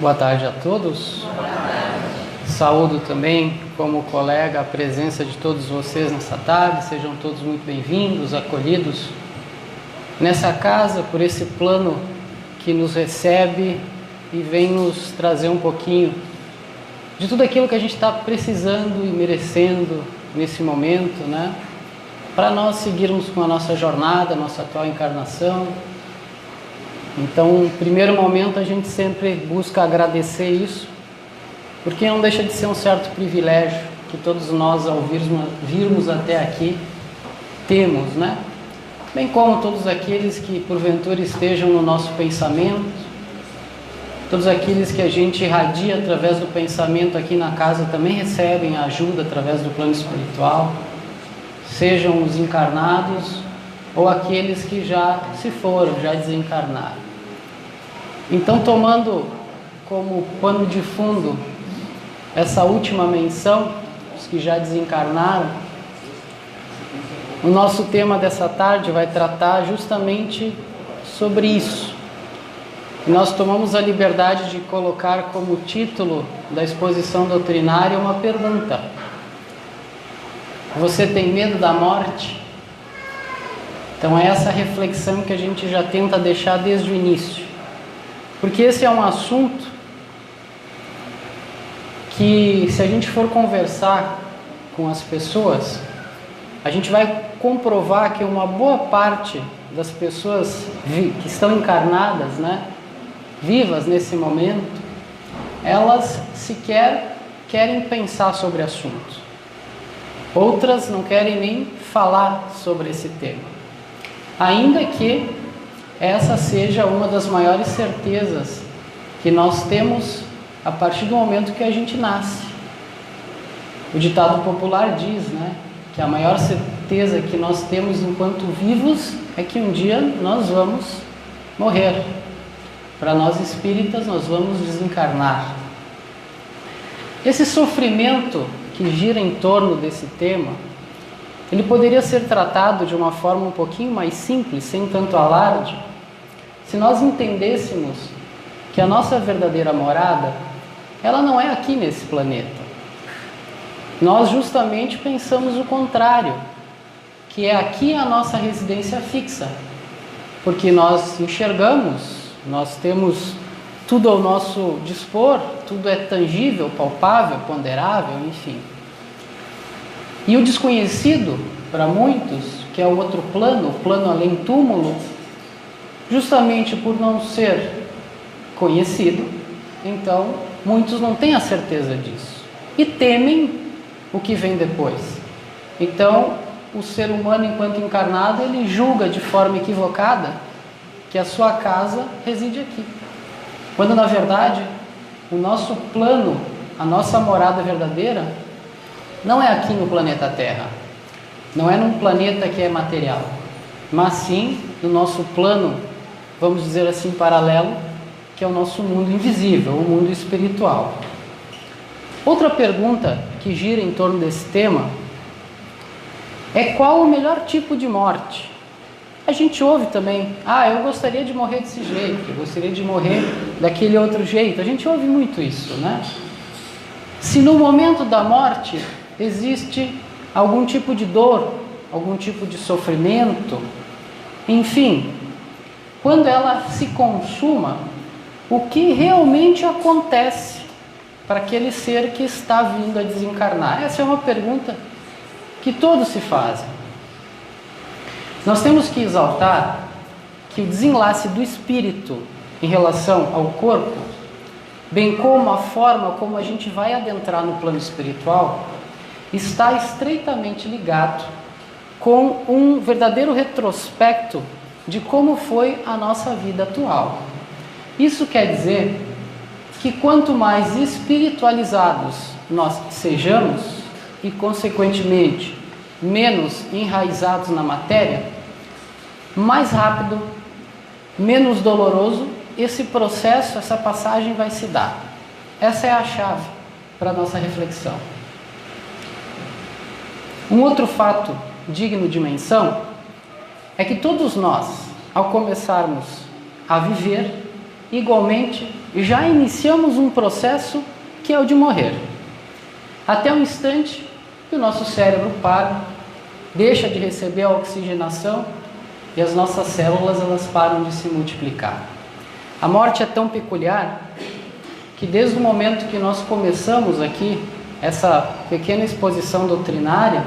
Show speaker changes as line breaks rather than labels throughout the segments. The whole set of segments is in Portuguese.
Boa tarde a todos. Saúdo também, como colega, a presença de todos vocês nessa tarde. Sejam todos muito bem-vindos, acolhidos nessa casa, por esse plano que nos recebe e vem nos trazer um pouquinho de tudo aquilo que a gente está precisando e merecendo nesse momento, né? Para nós seguirmos com a nossa jornada, a nossa atual encarnação. Então, no primeiro momento, a gente sempre busca agradecer isso, porque não deixa de ser um certo privilégio que todos nós, ao virmos até aqui, temos, né? Bem como todos aqueles que, porventura, estejam no nosso pensamento, todos aqueles que a gente irradia através do pensamento aqui na casa também recebem ajuda através do plano espiritual, sejam os encarnados ou aqueles que já se foram, já desencarnaram. Então, tomando como pano de fundo essa última menção, os que já desencarnaram, o nosso tema dessa tarde vai tratar justamente sobre isso. E nós tomamos a liberdade de colocar como título da exposição doutrinária uma pergunta: você tem medo da morte? Então é essa reflexão que a gente já tenta deixar desde o início. Porque esse é um assunto que, se a gente for conversar com as pessoas, a gente vai comprovar que uma boa parte das pessoas que estão encarnadas, né, vivas nesse momento, elas sequer querem pensar sobre o assunto. Outras não querem nem falar sobre esse tema. Ainda que essa seja uma das maiores certezas que nós temos a partir do momento que a gente nasce. O ditado popular diz, né, que a maior certeza que nós temos enquanto vivos é que um dia nós vamos morrer. Para nós espíritas, nós vamos desencarnar. Esse sofrimento que gira em torno desse tema, ele poderia ser tratado de uma forma um pouquinho mais simples, sem tanto alarde, se nós entendêssemos que a nossa verdadeira morada, ela não é aqui nesse planeta. Nós justamente pensamos o contrário, que é aqui a nossa residência fixa, porque nós enxergamos, nós temos tudo ao nosso dispor, tudo é tangível, palpável, ponderável, enfim. E o desconhecido, para muitos, que é o outro plano, o plano além túmulo, justamente por não ser conhecido, então muitos não têm a certeza disso e temem o que vem depois. Então, o ser humano, enquanto encarnado, ele julga de forma equivocada que a sua casa reside aqui, quando na verdade o nosso plano, a nossa morada verdadeira não é aqui no planeta Terra, não é num planeta que é material, mas sim no nosso plano, vamos dizer assim, paralelo, que é o nosso mundo invisível, o mundo espiritual. Outra pergunta que gira em torno desse tema é: qual o melhor tipo de morte? A gente ouve também: eu gostaria de morrer desse jeito, eu gostaria de morrer daquele outro jeito. A gente ouve muito isso, né? Se no momento da morte existe algum tipo de dor, algum tipo de sofrimento, enfim, quando ela se consuma, o que realmente acontece para aquele ser que está vindo a desencarnar? Essa é uma pergunta que todos se fazem. Nós temos que exaltar que o desenlace do espírito em relação ao corpo, bem como a forma como a gente vai adentrar no plano espiritual, está estreitamente ligado com um verdadeiro retrospecto de como foi a nossa vida atual. Isso quer dizer que quanto mais espiritualizados nós sejamos e, consequentemente, menos enraizados na matéria, mais rápido, menos doloroso esse processo, essa passagem vai se dar. Essa é a chave para a nossa reflexão. Um outro fato digno de menção é que todos nós, ao começarmos a viver, igualmente, já iniciamos um processo que é o de morrer. Até o instante que o nosso cérebro para, deixa de receber a oxigenação e as nossas células elas param de se multiplicar. A morte é tão peculiar que desde o momento que nós começamos aqui essa pequena exposição doutrinária,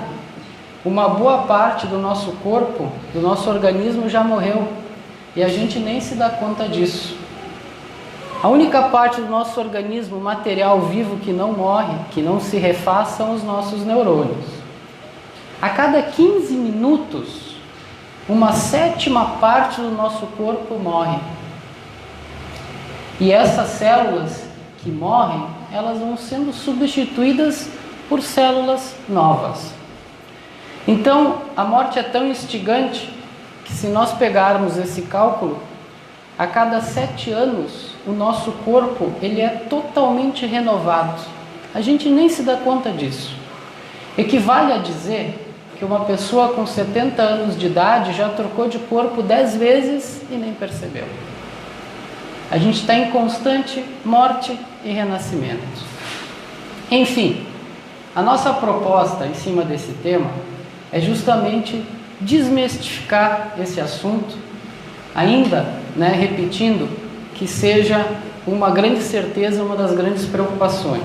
uma boa parte do nosso corpo, do nosso organismo já morreu e a gente nem se dá conta disso. A única parte do nosso organismo material vivo que não morre, que não se refaz, são os nossos neurônios. A cada 15 minutos, uma sétima parte do nosso corpo morre. E essas células que morrem, elas vão sendo substituídas por células novas. Então, a morte é tão instigante que se nós pegarmos esse cálculo, a cada 7 anos, o nosso corpo ele é totalmente renovado. A gente nem se dá conta disso. Equivale a dizer que uma pessoa com 70 anos de idade já trocou de corpo 10 vezes e nem percebeu. A gente está em constante morte e renascimento. Enfim, a nossa proposta em cima desse tema é justamente desmistificar esse assunto, ainda, repetindo, que seja uma grande certeza, uma das grandes preocupações.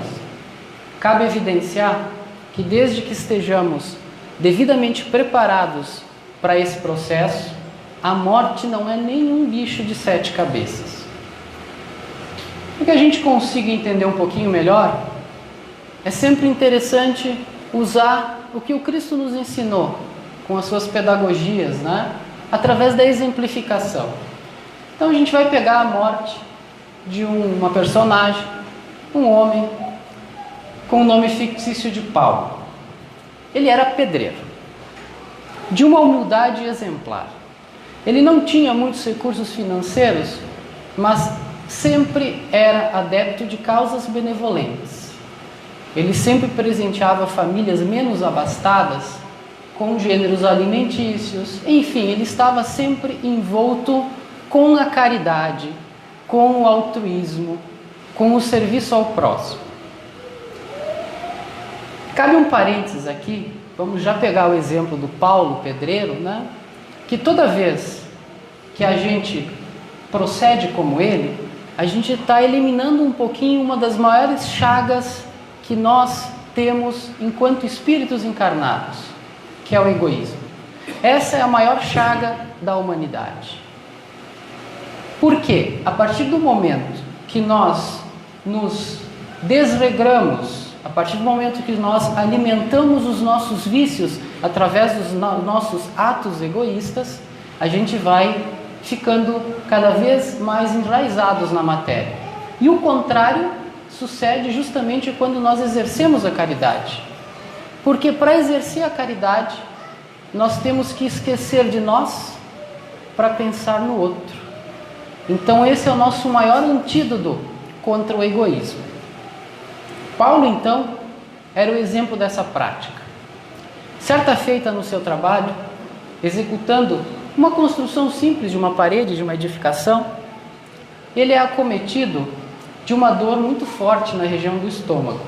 Cabe evidenciar que desde que estejamos devidamente preparados para esse processo, a morte não é nenhum bicho de 7 cabeças. Para que a gente consiga entender um pouquinho melhor, é sempre interessante usar o que o Cristo nos ensinou com as suas pedagogias, através da exemplificação. Então a gente vai pegar a morte de uma personagem, um homem com o nome fictício de Paulo. Ele era pedreiro, de uma humildade exemplar. Ele não tinha muitos recursos financeiros, mas sempre era adepto de causas benevolentes. Ele sempre presenteava famílias menos abastadas com gêneros alimentícios. Enfim, ele estava sempre envolto com a caridade, com o altruísmo, com o serviço ao próximo. Cabe um parênteses aqui, vamos já pegar o exemplo do Paulo, pedreiro, que toda vez que a gente procede como ele, a gente está eliminando um pouquinho uma das maiores chagas que nós temos enquanto espíritos encarnados, que é o egoísmo. Essa é a maior chaga da humanidade. Por quê? A partir do momento que nós nos desregramos, a partir do momento que nós alimentamos os nossos vícios através dos nossos atos egoístas, a gente vai ficando cada vez mais enraizados na matéria. E o contrário sucede justamente quando nós exercemos a caridade. Porque para exercer a caridade, nós temos que esquecer de nós para pensar no outro. Então esse é o nosso maior antídoto contra o egoísmo. Paulo, então, era o exemplo dessa prática. Certa feita no seu trabalho, executando uma construção simples de uma parede, de uma edificação, ele é acometido de uma dor muito forte na região do estômago.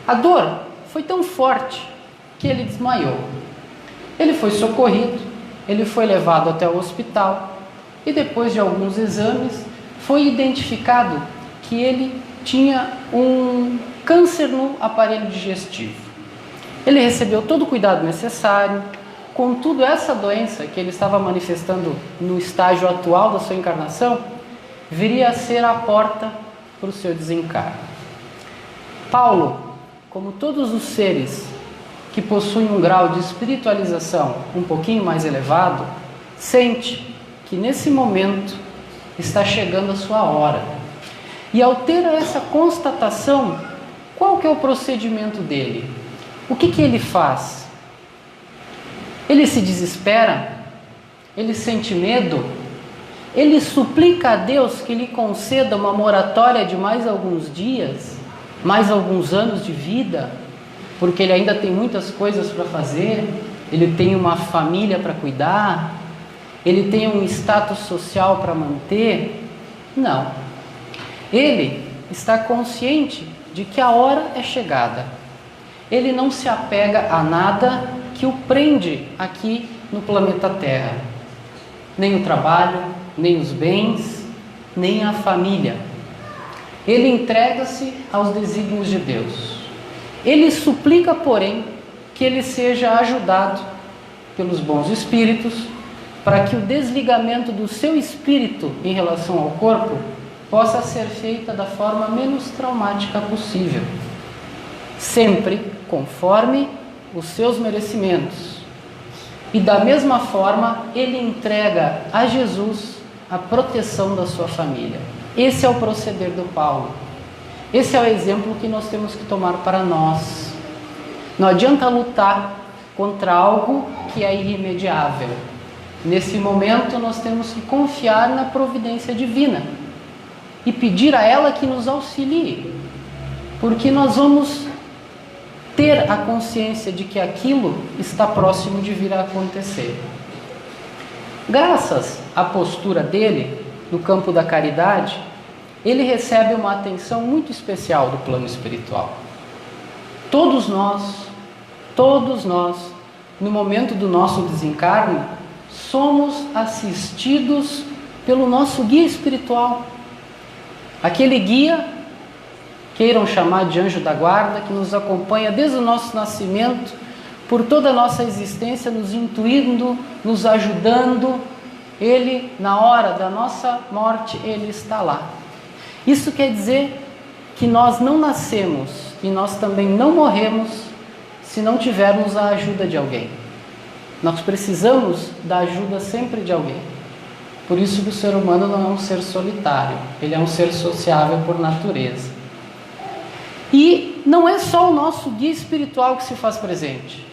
A dor foi tão forte que ele desmaiou. Ele foi socorrido, ele foi levado até o hospital e depois de alguns exames foi identificado que ele tinha um câncer no aparelho digestivo. Ele recebeu todo o cuidado necessário, contudo essa doença que ele estava manifestando no estágio atual da sua encarnação viria a ser a porta para o seu desencarne. Paulo, como todos os seres que possuem um grau de espiritualização um pouquinho mais elevado, sente que nesse momento está chegando a sua hora. E ao ter essa constatação, qual que é o procedimento dele? O que ele faz? Ele se desespera? Ele sente medo? Ele suplica a Deus que lhe conceda uma moratória de mais alguns dias, mais alguns anos de vida, porque ele ainda tem muitas coisas para fazer, ele tem uma família para cuidar, ele tem um status social para manter? Não. Ele está consciente de que a hora é chegada. Ele não se apega a nada que o prende aqui no planeta Terra. Nem o trabalho, nem os bens, nem a família. Ele entrega-se aos desígnios de Deus. Ele suplica, porém, que ele seja ajudado pelos bons espíritos, para que o desligamento do seu espírito em relação ao corpo possa ser feita da forma menos traumática possível, sempre conforme os seus merecimentos. E da mesma forma, ele entrega a Jesus a proteção da sua família. Esse é o proceder do Paulo. Esse é o exemplo que nós temos que tomar para nós. Não adianta lutar contra algo que é irremediável. Nesse momento, nós temos que confiar na providência divina e pedir a ela que nos auxilie, porque nós vamos ter a consciência de que aquilo está próximo de vir a acontecer. Graças à postura dele no campo da caridade, ele recebe uma atenção muito especial do plano espiritual. Todos nós, no momento do nosso desencarne, somos assistidos pelo nosso guia espiritual. Aquele guia, queiram chamar de anjo da guarda, que nos acompanha desde o nosso nascimento, por toda a nossa existência, nos intuindo, nos ajudando. Ele, na hora da nossa morte, ele está lá. Isso quer dizer que nós não nascemos e nós também não morremos se não tivermos a ajuda de alguém. Nós precisamos da ajuda sempre de alguém. Por isso que o ser humano não é um ser solitário, ele é um ser sociável por natureza. E não é só o nosso guia espiritual que se faz presente.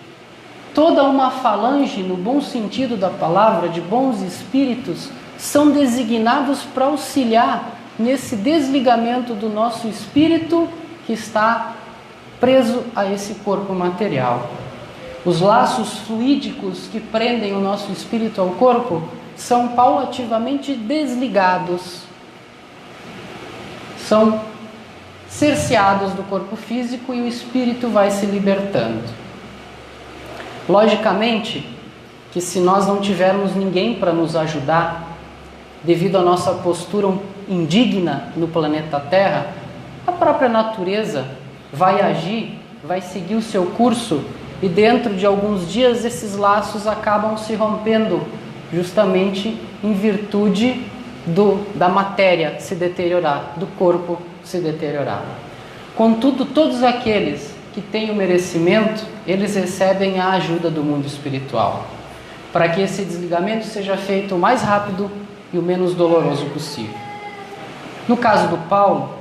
Toda uma falange, no bom sentido da palavra, de bons espíritos, são designados para auxiliar nesse desligamento do nosso espírito que está preso a esse corpo material. Os laços fluídicos que prendem o nosso espírito ao corpo são paulativamente desligados, são cerceados do corpo físico e o espírito vai se libertando. Logicamente que se nós não tivermos ninguém para nos ajudar, devido à nossa postura indigna no planeta Terra, a própria natureza vai agir, vai seguir o seu curso e dentro de alguns dias esses laços acabam se rompendo, justamente em virtude da matéria se deteriorar, do corpo se deteriorar. Contudo, todos aqueles que têm o merecimento, eles recebem a ajuda do mundo espiritual, para que esse desligamento seja feito o mais rápido e o menos doloroso possível. No caso do Paulo,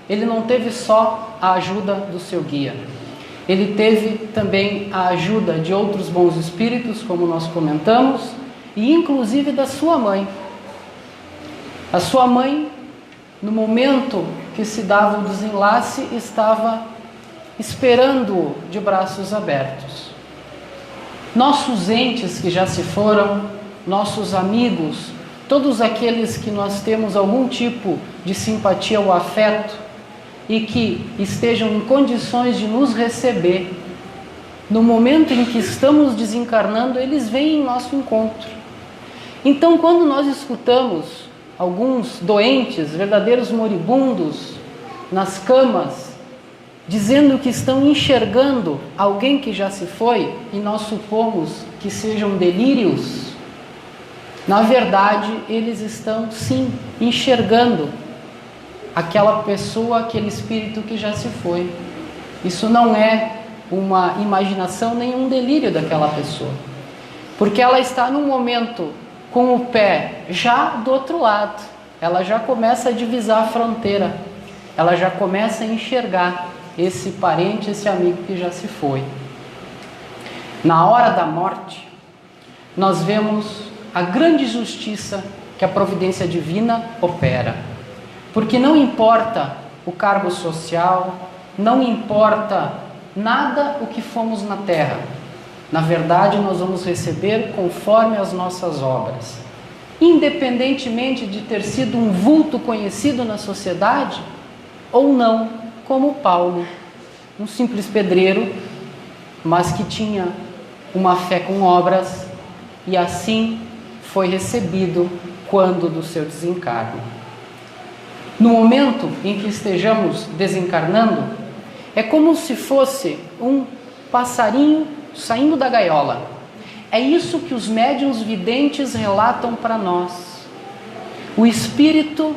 ele não teve só a ajuda do seu guia, ele teve também a ajuda de outros bons espíritos, como nós comentamos, e inclusive da sua mãe. A sua mãe, no momento que se dava o desenlace, estava esperando-o de braços abertos. Nossos entes que já se foram, nossos amigos, todos aqueles que nós temos algum tipo de simpatia ou afeto e que estejam em condições de nos receber, no momento em que estamos desencarnando, eles vêm em nosso encontro. Então, quando nós escutamos alguns doentes, verdadeiros moribundos, nas camas, dizendo que estão enxergando alguém que já se foi, e nós supomos que sejam delírios, na verdade, eles estão sim enxergando aquela pessoa, aquele espírito que já se foi. Isso não é uma imaginação nem um delírio daquela pessoa, porque ela está num momento com o pé já do outro lado, ela já começa a divisar a fronteira, ela já começa a enxergar esse parente, esse amigo que já se foi. Na hora da morte, nós vemos a grande justiça que a providência divina opera, porque não importa o cargo social, não importa nada o que fomos na terra. Na verdade, nós vamos receber conforme as nossas obras. independentemente de ter sido um vulto conhecido na sociedade ou não, como Paulo, um simples pedreiro, mas que tinha uma fé com obras e assim foi recebido quando do seu desencarne. No momento em que estejamos desencarnando, é como se fosse um passarinho saindo da gaiola. É isso que os médiuns videntes relatam para nós. O espírito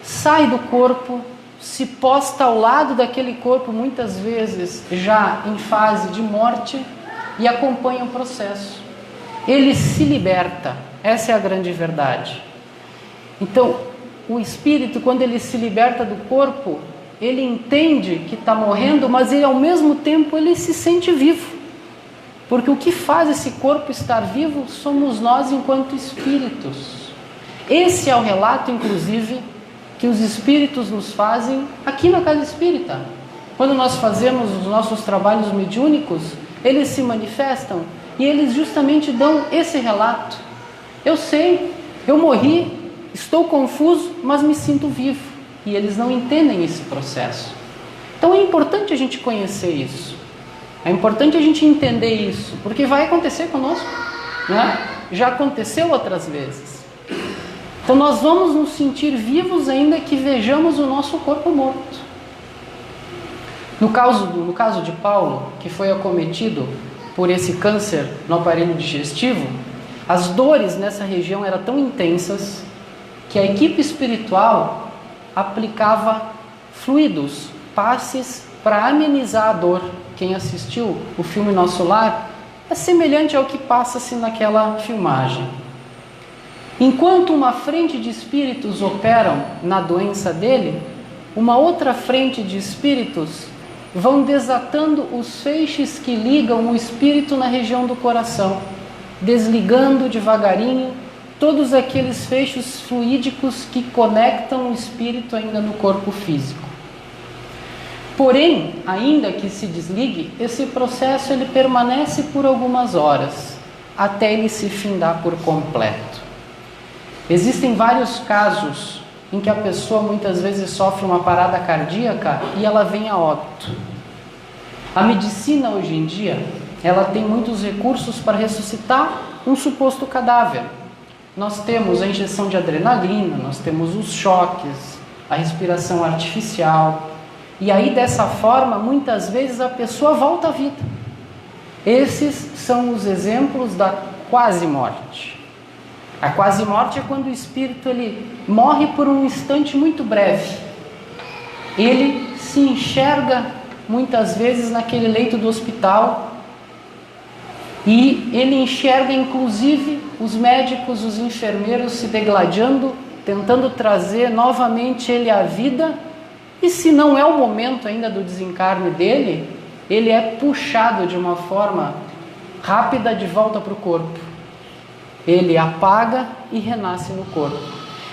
sai do corpo, se posta ao lado daquele corpo, muitas vezes já em fase de morte, e acompanha o processo. Ele se liberta, essa é a grande verdade. Então, o espírito, quando ele se liberta do corpo, ele entende que está morrendo, mas ele, ao mesmo tempo ele se sente vivo. Porque o que faz esse corpo estar vivo somos nós enquanto espíritos. Esse é o relato, inclusive, que os espíritos nos fazem aqui na Casa Espírita. Quando nós fazemos os nossos trabalhos mediúnicos, eles se manifestam e eles justamente dão esse relato. Eu sei, eu morri, estou confuso, mas me sinto vivo. E eles não entendem esse processo. Então é importante a gente conhecer isso. É importante a gente entender isso, porque vai acontecer conosco, né? Já aconteceu outras vezes. Então nós vamos nos sentir vivos ainda que vejamos o nosso corpo morto. No caso de Paulo, que foi acometido por esse câncer no aparelho digestivo, as dores nessa região eram tão intensas que a equipe espiritual aplicava fluidos, passes para amenizar a dor. Quem assistiu o filme Nosso Lar é semelhante ao que passa-se naquela filmagem. Enquanto uma frente de espíritos operam na doença dele, uma outra frente de espíritos vão desatando os feixes que ligam o espírito na região do coração, desligando devagarinho todos aqueles feixes fluídicos que conectam o espírito ainda no corpo físico. Porém, ainda que se desligue, esse processo ele permanece por algumas horas, até ele se findar por completo. Existem vários casos em que a pessoa muitas vezes sofre uma parada cardíaca e ela vem a óbito. A medicina hoje em dia, ela tem muitos recursos para ressuscitar um suposto cadáver. Nós temos a injeção de adrenalina, nós temos os choques, a respiração artificial. E aí, dessa forma, muitas vezes a pessoa volta à vida. Esses são os exemplos da quase-morte. A quase-morte é quando o espírito ele morre por um instante muito breve. Ele se enxerga muitas vezes naquele leito do hospital e ele enxerga inclusive os médicos, os enfermeiros se degladiando, tentando trazer novamente ele à vida. E se não é o momento ainda do desencarne dele, ele é puxado de uma forma rápida de volta para o corpo. Ele apaga e renasce no corpo.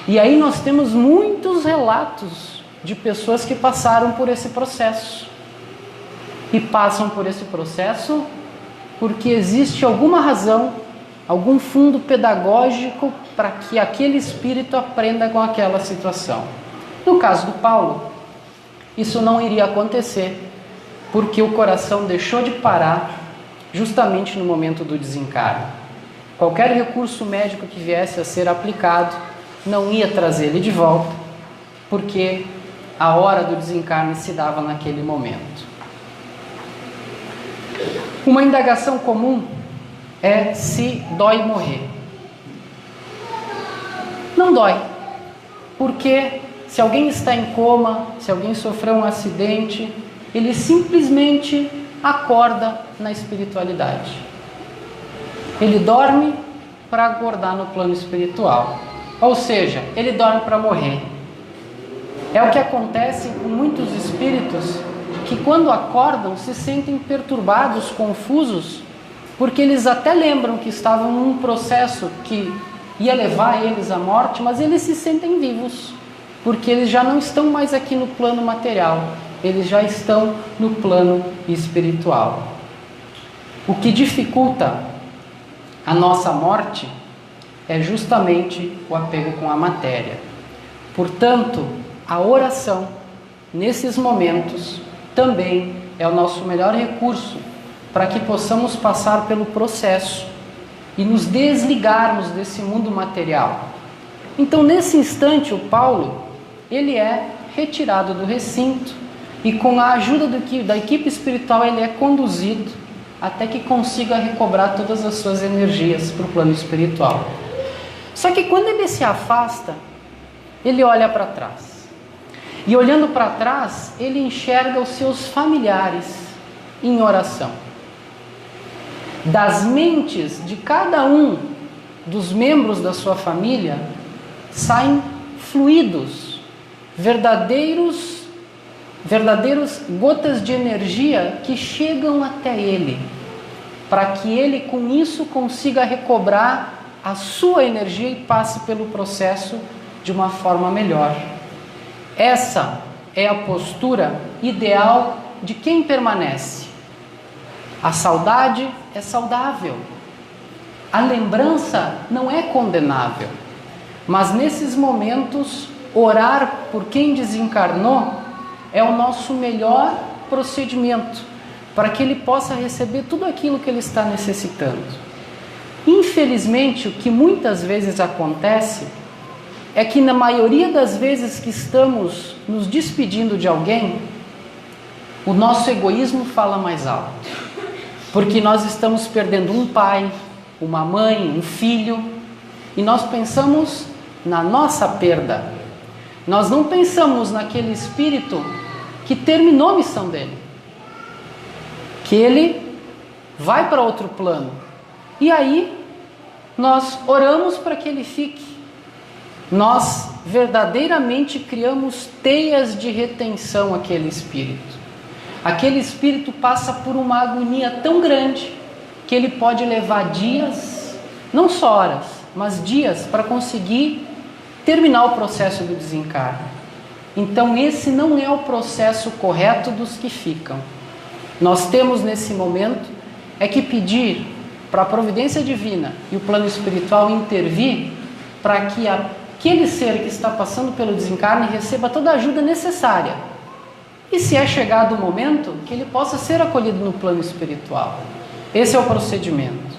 E aí nós temos muitos relatos de pessoas que passaram por esse processo. E passam por esse processo porque existe alguma razão, algum fundo pedagógico para que aquele espírito aprenda com aquela situação. No caso do Paulo, isso não iria acontecer, porque o coração deixou de parar justamente no momento do desencarne. Qualquer recurso médico que viesse a ser aplicado não ia trazer ele de volta, porque a hora do desencarne se dava naquele momento. Uma indagação comum é se dói morrer. Não dói, porque se alguém está em coma, se alguém sofreu um acidente, ele simplesmente acorda na espiritualidade. Ele dorme para acordar no plano espiritual. Ou seja, ele dorme para morrer. É o que acontece com muitos espíritos que quando acordam se sentem perturbados, confusos, porque eles até lembram que estavam num processo que ia levar eles à morte, mas eles se sentem vivos. Porque eles já não estão mais aqui no plano material, eles já estão no plano espiritual. O que dificulta a nossa morte é justamente o apego com a matéria. Portanto, a oração, nesses momentos, também é o nosso melhor recurso para que possamos passar pelo processo e nos desligarmos desse mundo material. Então, nesse instante, o Paulo, ele é retirado do recinto e com a ajuda da equipe espiritual ele é conduzido até que consiga recobrar todas as suas energias para o plano espiritual. Só que quando ele se afasta, ele olha para trás. E olhando para trás, ele enxerga os seus familiares em oração. Das mentes de cada um dos membros da sua família saem fluidos, verdadeiros gotas de energia que chegam até ele, para que ele com isso consiga recobrar a sua energia e passe pelo processo de uma forma melhor. Essa é a postura ideal de quem permanece. A saudade é saudável. A lembrança não é condenável. Mas nesses momentos, orar por quem desencarnou é o nosso melhor procedimento para que ele possa receber tudo aquilo que ele está necessitando. Infelizmente, o que muitas vezes acontece é que na maioria das vezes que estamos nos despedindo de alguém, o nosso egoísmo fala mais alto. Porque nós estamos perdendo um pai, uma mãe, um filho, e nós pensamos na nossa perda. Nós não pensamos naquele espírito que terminou a missão dele, que ele vai para outro plano. E aí nós oramos para que ele fique. Nós verdadeiramente criamos teias de retenção àquele espírito. Aquele espírito passa por uma agonia tão grande que ele pode levar dias, não só horas, mas dias para conseguir terminar o processo do desencarne. Então esse não é o processo correto dos que ficam. Nós temos nesse momento é que pedir para a providência divina e o plano espiritual intervir para que aquele ser que está passando pelo desencarne receba toda a ajuda necessária. E se é chegado o momento, que ele possa ser acolhido no plano espiritual. Esse é o procedimento.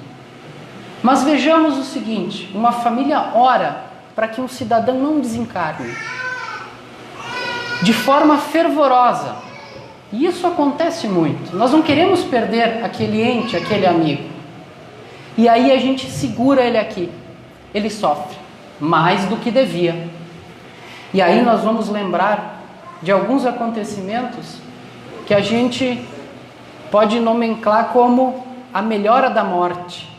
Mas vejamos o seguinte, uma família ora para que um cidadão não desencarne de forma fervorosa. E isso acontece muito. Nós não queremos perder aquele ente, aquele amigo. E aí a gente segura ele aqui. Ele sofre mais do que devia. E aí nós vamos lembrar de alguns acontecimentos que a gente pode nomenclar como a melhora da morte.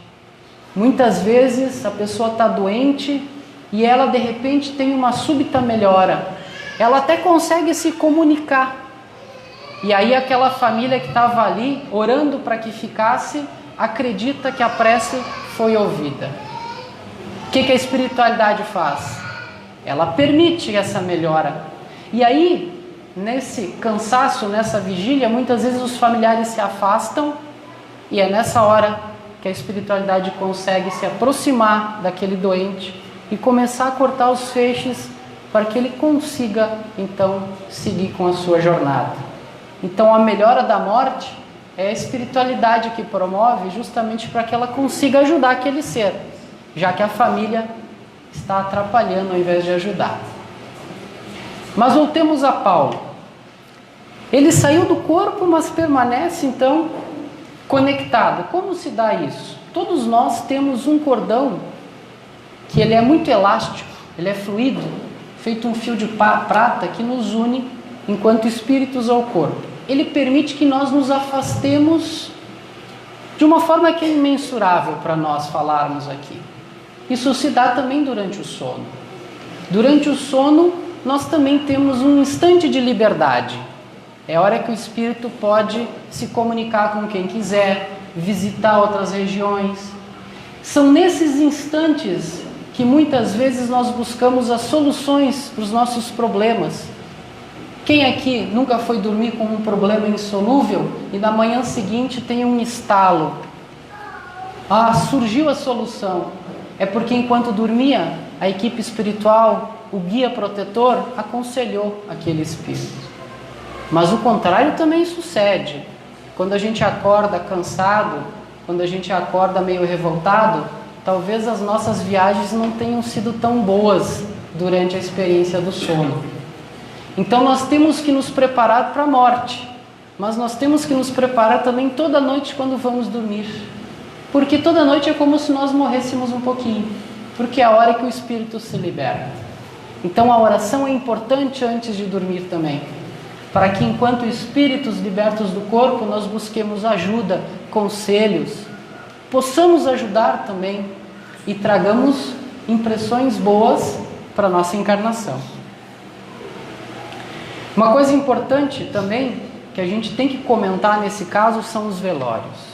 Muitas vezes a pessoa está doente e ela de repente tem uma súbita melhora. Ela até consegue se comunicar. E aí aquela família que estava ali orando para que ficasse, acredita que a prece foi ouvida. O que a espiritualidade faz? Ela permite essa melhora. E aí, nesse cansaço, nessa vigília, muitas vezes os familiares se afastam e é nessa hora que a espiritualidade consegue se aproximar daquele doente e começar a cortar os feixes para que ele consiga, então, seguir com a sua jornada. Então, a melhora da morte é a espiritualidade que promove justamente para que ela consiga ajudar aquele ser, já que a família está atrapalhando ao invés de ajudar. Mas voltemos a Paulo. Ele saiu do corpo, mas permanece então conectado. Como se dá isso? Todos nós temos um cordão que ele é muito elástico, ele é fluido, feito um fio de prata que nos une enquanto espíritos ao corpo. Ele permite que nós nos afastemos de uma forma que é imensurável para nós falarmos aqui. Isso se dá também durante o sono. Durante o sono, nós também temos um instante de liberdade. É a hora que o espírito pode se comunicar com quem quiser, visitar outras regiões. São nesses instantes que muitas vezes nós buscamos as soluções para os nossos problemas. Quem aqui nunca foi dormir com um problema insolúvel e na manhã seguinte tem um estalo? Ah, surgiu a solução. é porque enquanto dormia, a equipe espiritual, o guia protetor, aconselhou aquele espírito. Mas o contrário também sucede. Quando a gente acorda cansado, quando a gente acorda meio revoltado, talvez as nossas viagens não tenham sido tão boas durante a experiência do sono. Então nós temos que nos preparar para a morte, mas nós temos que nos preparar também toda noite quando vamos dormir. Porque toda noite é como se nós morrêssemos um pouquinho, porque é a hora que o espírito se liberta. Então a oração é importante antes de dormir também, para que enquanto espíritos libertos do corpo, nós busquemos ajuda, conselhos, possamos ajudar também e tragamos impressões boas para a nossa encarnação. Uma coisa importante também, que a gente tem que comentar nesse caso, são os velórios.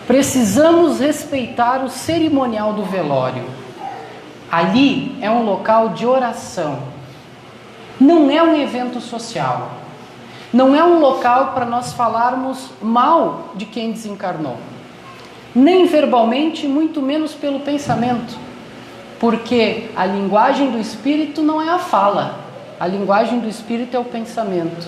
Precisamos respeitar o cerimonial do velório. Ali é um local de oração. Não é um evento social. Não é um local para nós falarmos mal de quem desencarnou. Nem verbalmente, muito menos pelo pensamento. Porque a linguagem do espírito não é a fala. A linguagem do espírito é o pensamento.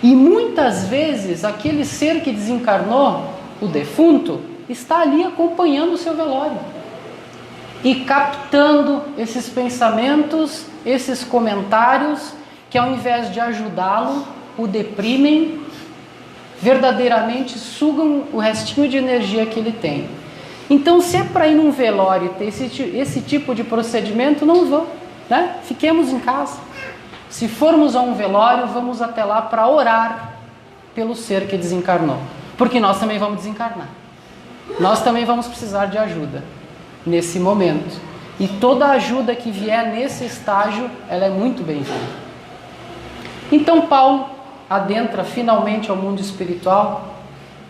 E muitas vezes aquele ser que desencarnou, o defunto, está ali acompanhando o seu velório. E captando esses pensamentos, esses comentários, que ao invés de ajudá-lo, o deprimem, verdadeiramente sugam o restinho de energia que ele tem. Então, se é para ir num velório e ter esse tipo de procedimento, não vão, né? Fiquemos em casa. Se formos a um velório, vamos até lá para orar pelo ser que desencarnou. Porque nós também vamos desencarnar. Nós também vamos precisar de ajuda nesse momento. E toda ajuda que vier nesse estágio, ela é muito bem-vinda. Então Paulo adentra finalmente ao mundo espiritual,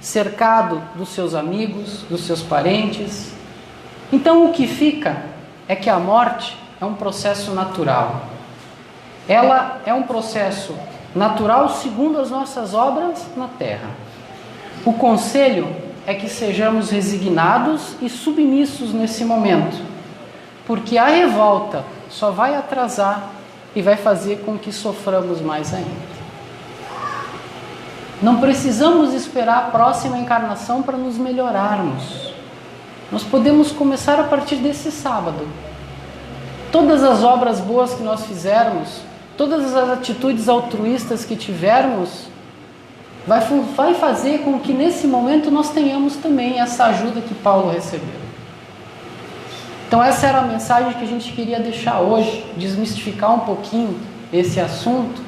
cercado dos seus amigos, dos seus parentes. Então o que fica é que a morte é um processo natural. Ela é um processo natural segundo as nossas obras na terra. O conselho é que sejamos resignados e submissos nesse momento, porque a revolta só vai atrasar e vai fazer com que soframos mais ainda. Não precisamos esperar a próxima encarnação para nos melhorarmos. Nós podemos começar a partir desse sábado. Todas as obras boas que nós fizermos, todas as atitudes altruístas que tivermos, vai fazer com que nesse momento nós tenhamos também essa ajuda que Paulo recebeu. Então essa era a mensagem que a gente queria deixar hoje, desmistificar um pouquinho esse assunto,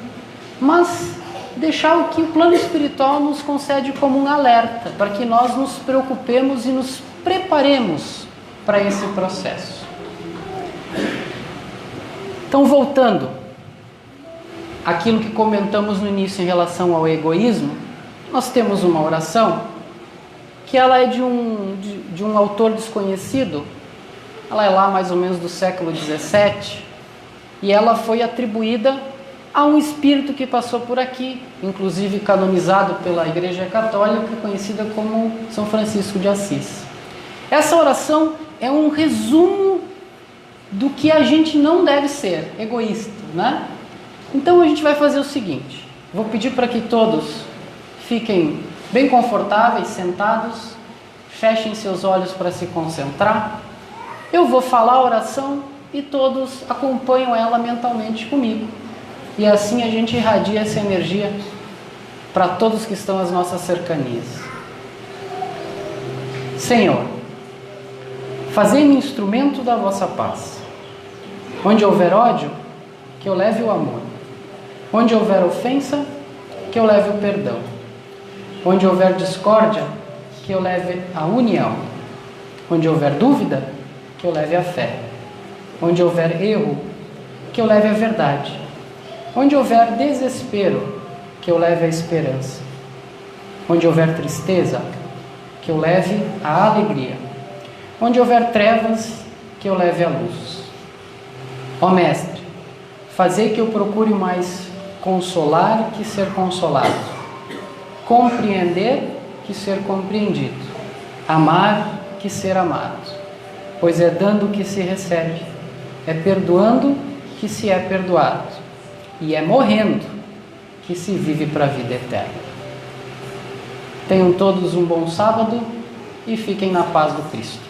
mas deixar o que o plano espiritual nos concede como um alerta, para que nós nos preocupemos e nos preparemos para esse processo. Então, voltando àquilo que comentamos no início em relação ao egoísmo, nós temos uma oração que ela é de um autor desconhecido. Ela é lá mais ou menos do século XVII e ela foi atribuída a um espírito que passou por aqui, inclusive canonizado pela Igreja Católica, conhecida como São Francisco de Assis. Essa oração é um resumo do que a gente não deve ser, egoísta, né? Então a gente vai fazer o seguinte, vou pedir para que todos fiquem bem confortáveis, sentados, fechem seus olhos para se concentrar. Eu vou falar a oração e todos acompanham ela mentalmente comigo. E assim a gente irradia essa energia para todos que estão às nossas cercanias. Senhor, fazei-me instrumento da vossa paz. Onde houver ódio, que eu leve o amor. Onde houver ofensa, que eu leve o perdão. Onde houver discórdia, que eu leve a união. Onde houver dúvida, que eu leve a fé. Onde houver erro, que eu leve a verdade. Onde houver desespero, que eu leve a esperança. Onde houver tristeza, que eu leve a alegria. Onde houver trevas, que eu leve a luz. Ó Mestre, fazei que eu procure mais consolar que ser consolado, compreender que ser compreendido, amar que ser amado, pois é dando que se recebe, é perdoando que se é perdoado, e é morrendo que se vive para a vida eterna. Tenham todos um bom sábado e fiquem na paz do Cristo.